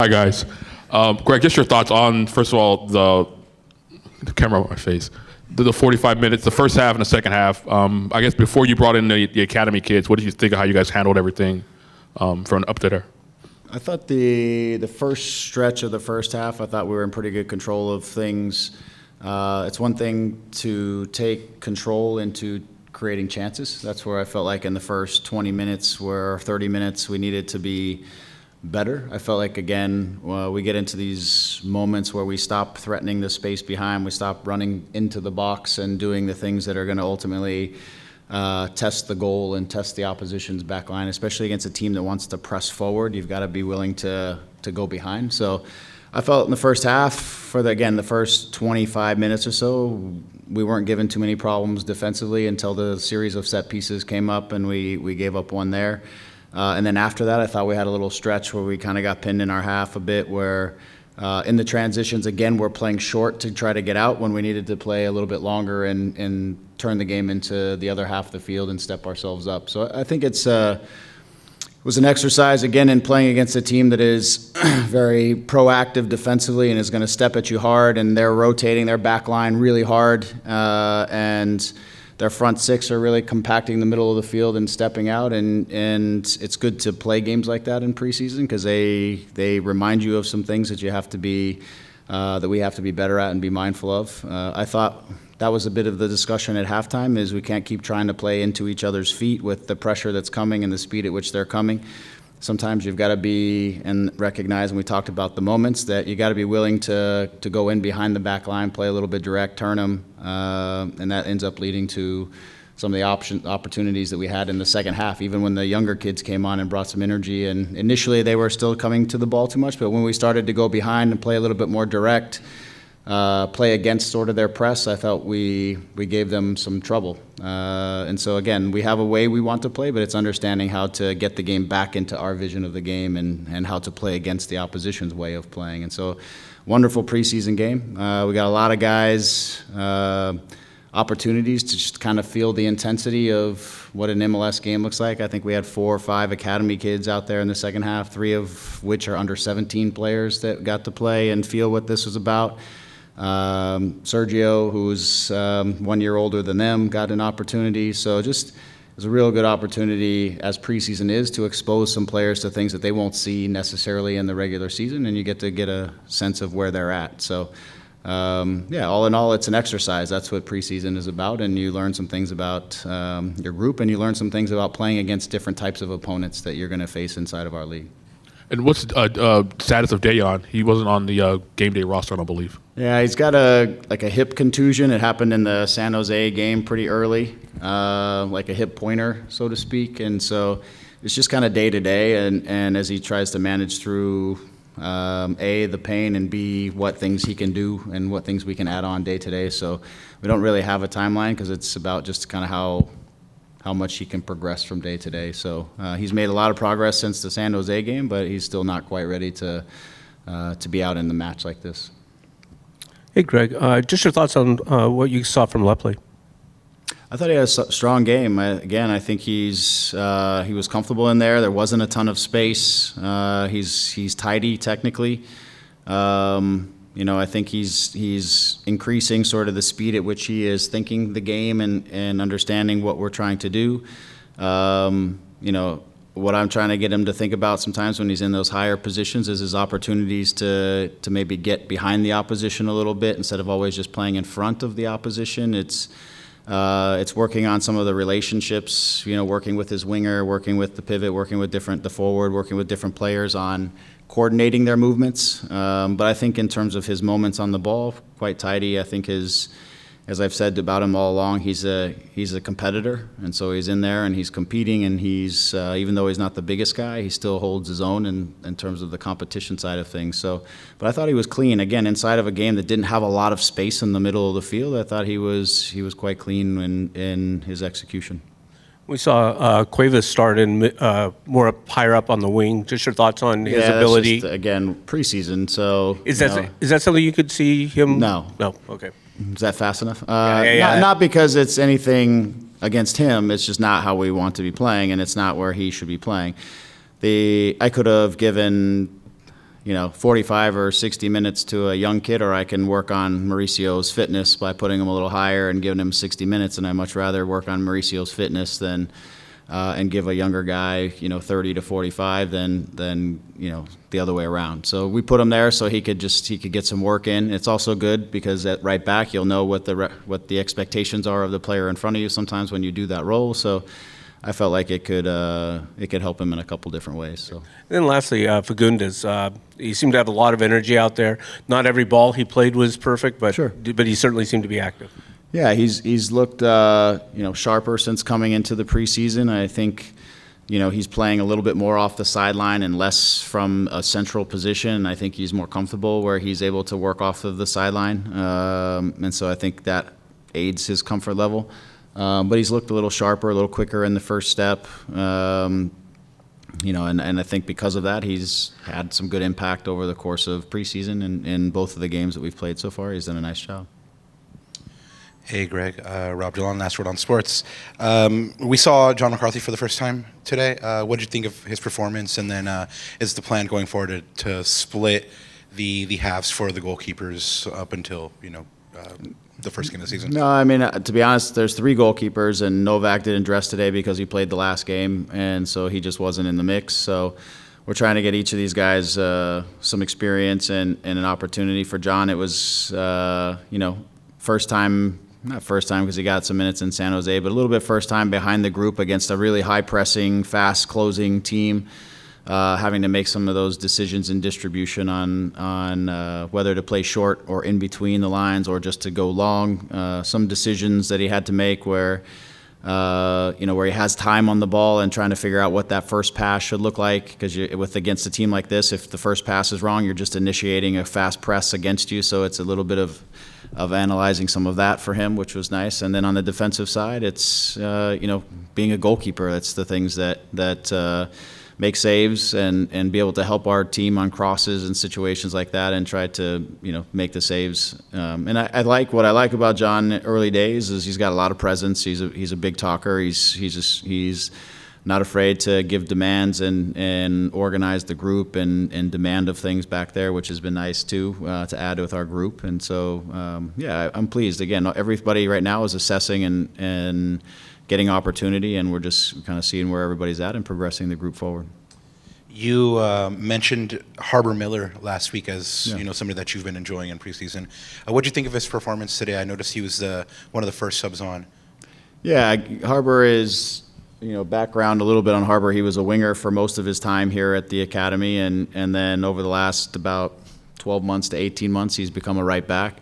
Hi guys. Greg, just your thoughts on, first of all, the camera on my face, the 45 minutes, the first half and the second half. I guess before you brought in the academy kids, what did you think of how you guys handled everything from up to there? I thought the first stretch of the first half, I thought we were in pretty good control of things. It's one thing to take control into creating chances. That's where I felt like in the first 20 minutes or 30 minutes we needed to be better. I felt like, again, we get into these moments where we stop threatening the space behind, we stop running into the box and doing the things that are going to ultimately test the goal and test the opposition's back line, especially against a team that wants to press forward. You've got to be willing to go behind. So I felt in the first half, for the first 25 minutes or so, we weren't given too many problems defensively until the series of set pieces came up and we gave up one there. And then after that, I thought we had a little stretch where we kind of got pinned in our half a bit where in the transitions, again, we're playing short to try to get out when we needed to play a little bit longer and turn the game into the other half of the field and step ourselves up. So I think it was an exercise, again, in playing against a team that is very proactive defensively and is going to step at you hard, and they're rotating their back line really hard, and their front six are really compacting the middle of the field and stepping out, and it's good to play games like that in preseason because they remind you of some things that you have to be that we have to be better at and be mindful of. I thought that was a bit of the discussion at halftime, is we can't keep trying to play into each other's feet with the pressure that's coming and the speed at which they're coming. Sometimes you've got to be and recognize, and we talked about the moments, that you got to be willing to go in behind the back line, play a little bit direct, turn them, and that ends up leading to some of the opportunities that we had in the second half, even when the younger kids came on and brought some energy. And initially they were still coming to the ball too much, but when we started to go behind and play a little bit more direct, play against sort of their press, I felt we gave them some trouble. And so, again, we have a way we want to play, but it's understanding how to get the game back into our vision of the game and how to play against the opposition's way of playing. And so, wonderful preseason game. We got a lot of guys, opportunities to just kind of feel the intensity of what an MLS game looks like. I think we had 4 or 5 academy kids out there in the second half, 3 of which are under 17 players that got to play and feel what this was about. Sergio, who's 1 year older than them, got an opportunity. So just, it was a real good opportunity, as preseason is, to expose some players to things that they won't see necessarily in the regular season, and you get to get a sense of where they're at. So, all in all, it's an exercise. That's what preseason is about, and you learn some things about your group, and you learn some things about playing against different types of opponents that you're going to face inside of our league. And what's the status of Dayon? He wasn't on the game day roster, I don't believe. Yeah, he's got a hip contusion. It happened in the San Jose game pretty early, like a hip pointer, so to speak. And so it's just kind of day to day, and as he tries to manage through A, the pain, and B, what things he can do and what things we can add on day to day. So we don't really have a timeline because it's about just kind of how much he can progress from day to day. So he's made a lot of progress since the San Jose game, but he's still not quite ready to be out in the match like this. Hey, Greg, just your thoughts on what you saw from Lepley. I thought he had a strong game. I think he was comfortable in there. There wasn't a ton of space. He's tidy technically. I think he's increasing sort of the speed at which he is thinking the game and understanding what we're trying to do. What I'm trying to get him to think about sometimes when he's in those higher positions is his opportunities to maybe get behind the opposition a little bit instead of always just playing in front of the opposition. It's working on some of the relationships, working with his winger, working with the pivot, working with the forward, working with different players on coordinating their movements. But I think in terms of his moments on the ball, quite tidy. I think as I've said about him all along, he's a competitor, and so he's in there and he's competing, and he's even though he's not the biggest guy, he still holds his own in terms of the competition side of things. So, but I thought he was clean again inside of a game that didn't have a lot of space in the middle of the field. I thought he was quite clean in his execution. We saw Cuevas start in more higher up on the wing. Just your thoughts on his ability? It's just, again, preseason. So is that something you could see him? No. Okay. Is that fast enough? Yeah. Not because it's anything against him. It's just not how we want to be playing, and it's not where he should be playing. I could have given 45 or 60 minutes to a young kid, or I can work on Mauricio's fitness by putting him a little higher and giving him 60 minutes. And I much rather work on Mauricio's fitness than and give a younger guy, 30 to 45 than the other way around. So we put him there so he could get some work in. It's also good because at right back you'll know what the expectations are of the player in front of you sometimes when you do that role. So I felt like it could help him in a couple different ways. So. And then lastly, Fundas, he seemed to have a lot of energy out there. Not every ball he played was perfect, but Sure. but he certainly seemed to be active. Yeah, he's looked sharper since coming into the preseason. I think he's playing a little bit more off the sideline and less from a central position. I think he's more comfortable where he's able to work off of the sideline, and so I think that aids his comfort level. But he's looked a little sharper, a little quicker in the first step. And I think because of that, he's had some good impact over the course of preseason and in both of the games that we've played so far. He's done a nice job. Hey, Greg. Rob Dillon, Last Word on Sports. We saw John McCarthy for the first time today. What did you think of his performance? And then is the plan going forward to split the halves for the goalkeepers up until, the first game of the season? No, I mean, to be honest, there's 3 goalkeepers, and Novak didn't dress today because he played the last game, and so he just wasn't in the mix. So we're trying to get each of these guys some experience and an opportunity. For John, it was, first time. Not first time because he got some minutes in San Jose, but a little bit first time behind the group against a really high-pressing, fast-closing team, having to make some of those decisions in distribution on whether to play short or in between the lines or just to go long. Some decisions that he had to make where he has time on the ball and trying to figure out what that first pass should look like. Because against a team like this, if the first pass is wrong, you're just initiating a fast press against you. So it's a little bit of analyzing some of that for him, which was nice. And then on the defensive side, it's being a goalkeeper. That's the things that make saves and be able to help our team on crosses and situations like that, and try to make the saves. And I like what I like about John early days is he's got a lot of presence. He's a big talker. He's not afraid to give demands and organize the group and demand of things back there, which has been nice too, to add with our group. And so, I'm pleased. Again, everybody right now is assessing and getting opportunity, and we're just kind of seeing where everybody's at and progressing the group forward. You mentioned Harbor Miller last week as somebody that you've been enjoying in preseason. What did you think of his performance today? I noticed he was one of the first subs on. Yeah, Harbor is, background a little bit on Harbor. He was a winger for most of his time here at the academy, and then over the last about 12 months to 18 months, he's become a right back.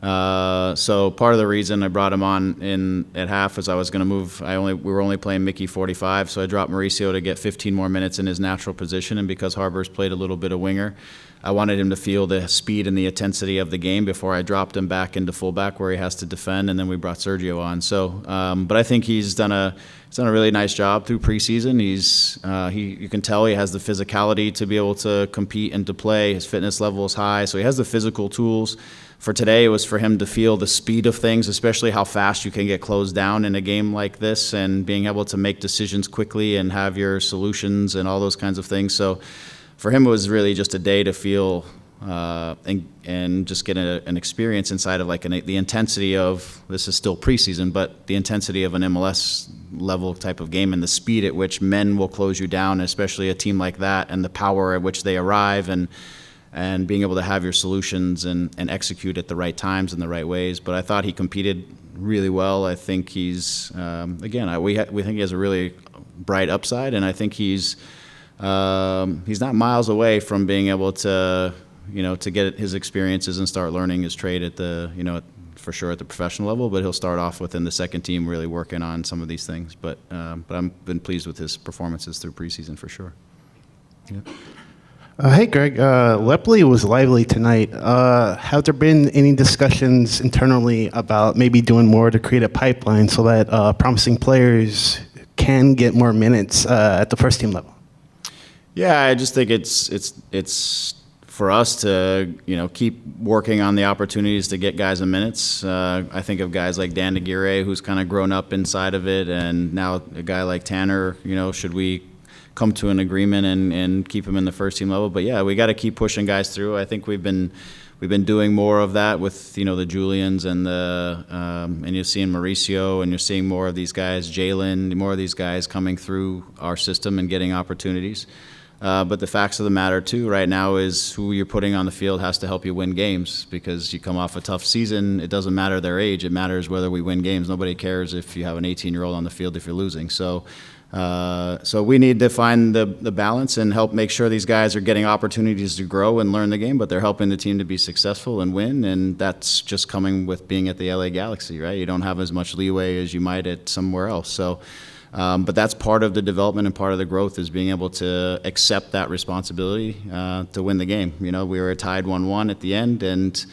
So part of the reason I brought him on at half is I was going to move. We were only playing Mickey 45, so I dropped Mauricio to get 15 more minutes in his natural position. And because Harbor's played a little bit of winger, I wanted him to feel the speed and the intensity of the game before I dropped him back into fullback where he has to defend. And then we brought Sergio on. So, but I think he's done a really nice job through preseason. You can tell he has the physicality to be able to compete and to play. His fitness level is high, so he has the physical tools. For today, it was for him to feel the speed of things, especially how fast you can get closed down in a game like this, and being able to make decisions quickly and have your solutions and all those kinds of things. So for him, it was really just a day to feel and just get an experience inside of the intensity of, this is still preseason, but the intensity of an MLS level type of game and the speed at which men will close you down, especially a team like that, and the power at which they arrive and being able to have your solutions and execute at the right times in the right ways. But I thought he competed really well. I think he's, we think he has a really bright upside, and I think he's not miles away from being able to, to get his experiences and start learning his trade at the, for sure at the professional level. But he'll start off within the second team really working on some of these things. But I've been pleased with his performances through preseason for sure. Yeah. Hey, Greg. Lepley was lively tonight. Have there been any discussions internally about maybe doing more to create a pipeline so that promising players can get more minutes at the first team level? Yeah, I just think it's for us to keep working on the opportunities to get guys in minutes. I think of guys like Dan Aguirre, who's kind of grown up inside of it, and now a guy like Tanner. Should we come to an agreement and keep them in the first team level. But yeah, we got to keep pushing guys through. I think we've been doing more of that with the Julians and and you're seeing Mauricio, and you're seeing more of these guys, Jalen, more of these guys coming through our system and getting opportunities. But the facts of the matter too right now is who you're putting on the field has to help you win games, because you come off a tough season. It doesn't matter their age. It matters whether we win games. Nobody cares if you have an 18-year-old on the field if you're losing. So we need to find the balance and help make sure these guys are getting opportunities to grow and learn the game, but they're helping the team to be successful and win, and that's just coming with being at the LA Galaxy, right? You don't have as much leeway as you might at somewhere else. So, but that's part of the development and part of the growth, is being able to accept that responsibility to win the game. We were tied 1-1 at the end, and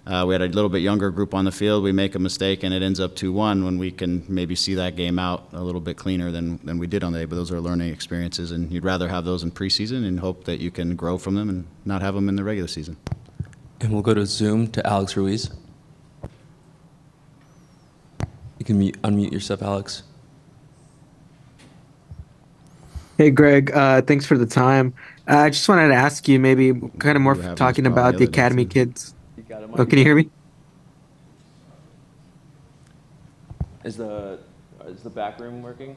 we had a little bit younger group on the field. We make a mistake, and it ends up 2-1 when we can maybe see that game out a little bit cleaner than we did on the day. But those are learning experiences, and you'd rather have those in preseason and hope that you can grow from them and not have them in the regular season. And we'll go to Zoom to Alex Ruiz. You can unmute yourself, Alex. Hey, Greg. Thanks for the time. I just wanted to ask you, maybe kind of more We were having talking this problem about the the other day, academy too. kids. Oh, can you hear me? Is the back room working?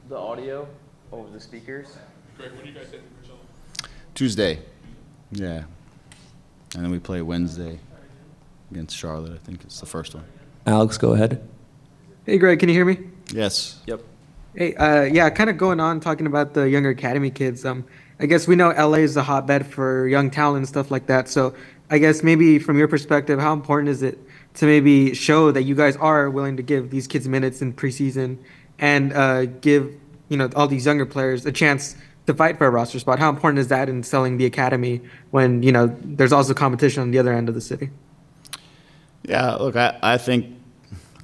The audio over the speakers? Greg, when do you guys hit Coachella? Tuesday. Yeah. And then we play Wednesday against Charlotte. I think it's the first one. Alex, go ahead. Hey, Greg. Can you hear me? Yes. Yep. Hey, yeah, kind of going on talking about the younger academy kids. I guess we know LA is a hotbed for young talent and stuff like that. So I guess maybe from your perspective, how important is it to maybe show that you guys are willing to give these kids minutes in preseason and give all these younger players a chance to fight for a roster spot? How important is that in selling the academy when there's also competition on the other end of the city? Yeah, look, I think,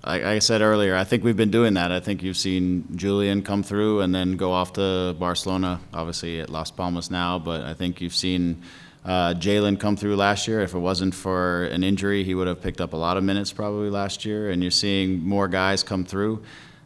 like I said earlier, I think we've been doing that. I think you've seen Julian come through and then go off to Barcelona, obviously at Las Palmas now, but I think you've seen Jalen come through last year. If it wasn't for an injury, he would have picked up a lot of minutes probably last year, and you're seeing more guys come through.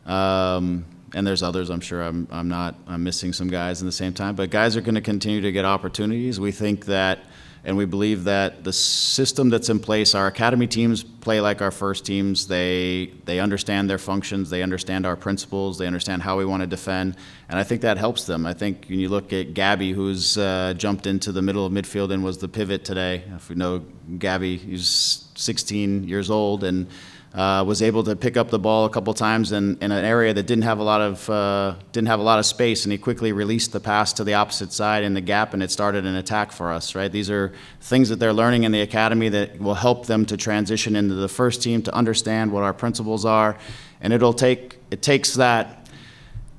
And there's others, I'm sure I'm missing some guys in the same time, but guys are going to continue to get opportunities. We think that, and we believe that the system that's in place, our academy teams play like our first teams. They understand their functions. They understand our principles. They understand how we want to defend. And I think that helps them. I think when you look at Gabby, who's jumped into the middle of midfield and was the pivot today. If we know Gabby, he's 16 years old and was able to pick up the ball a couple times in an area that didn't have a lot of space, and he quickly released the pass to the opposite side in the gap, and it started an attack for us. Right, these are things that they're learning in the academy that will help them to transition into the first team, to understand what our principles are, and it takes that.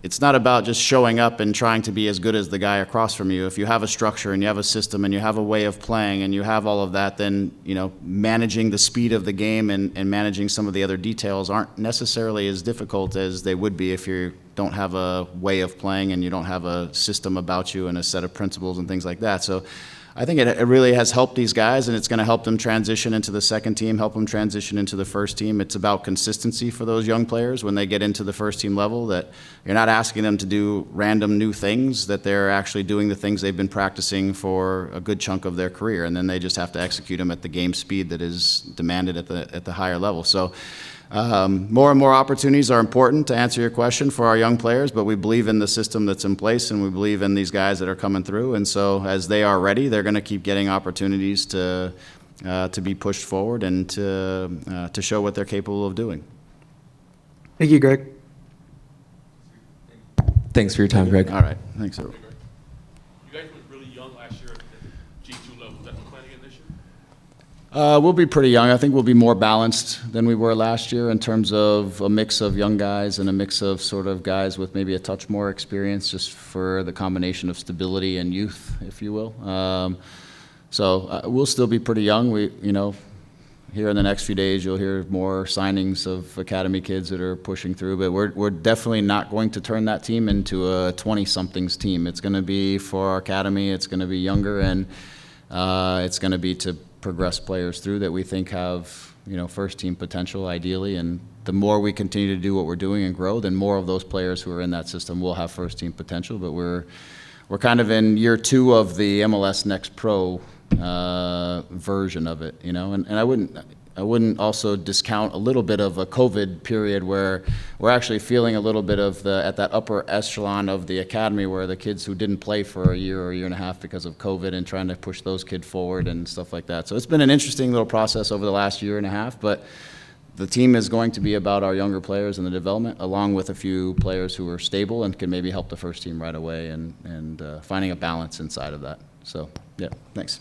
It's not about just showing up and trying to be as good as the guy across from you. If you have a structure and you have a system and you have a way of playing and you have all of that, then managing the speed of the game and managing some of the other details aren't necessarily as difficult as they would be if you don't have a way of playing and you don't have a system about you and a set of principles and things like that. So I think it really has helped these guys, and it's going to help them transition into the second team, help them transition into the first team. It's about consistency for those young players when they get into the first team level, that you're not asking them to do random new things, that they're actually doing the things they've been practicing for a good chunk of their career, and then they just have to execute them at the game speed that is demanded at the higher level. So more and more opportunities are important, to answer your question, for our young players, but we believe in the system that's in place, and we believe in these guys that are coming through. And so as they are ready, they're going to keep getting opportunities to be pushed forward and to show what they're capable of doing. Thank you, Greg. Thanks for your time, Greg. All right. Thanks, everyone. You guys were really young last year at the G2 level. Is that the plan again this year? We'll be pretty young. I think we'll be more balanced than we were last year in terms of a mix of young guys and a mix of sort of guys with maybe a touch more experience, just for the combination of stability and youth, if you will. So we'll still be pretty young. Here in the next few days, you'll hear more signings of academy kids that are pushing through, but we're definitely not going to turn that team into a 20-somethings team. It's going to be for our academy. It's going to be younger, and it's going to be to progress players through that we think have first team potential ideally, and the more we continue to do what we're doing and grow, then more of those players who are in that system will have first team potential. But we're kind of in year 2 of the MLS Next Pro version of it, you know, and I wouldn't also discount a little bit of a COVID period where we're actually feeling a little bit of at that upper echelon of the academy, where the kids who didn't play for a year or a year and a half because of COVID, and trying to push those kids forward and stuff like that. So it's been an interesting little process over the last year and a half, but the team is going to be about our younger players and the development, along with a few players who are stable and can maybe help the first team right away, and finding a balance inside of that. So, yeah, thanks.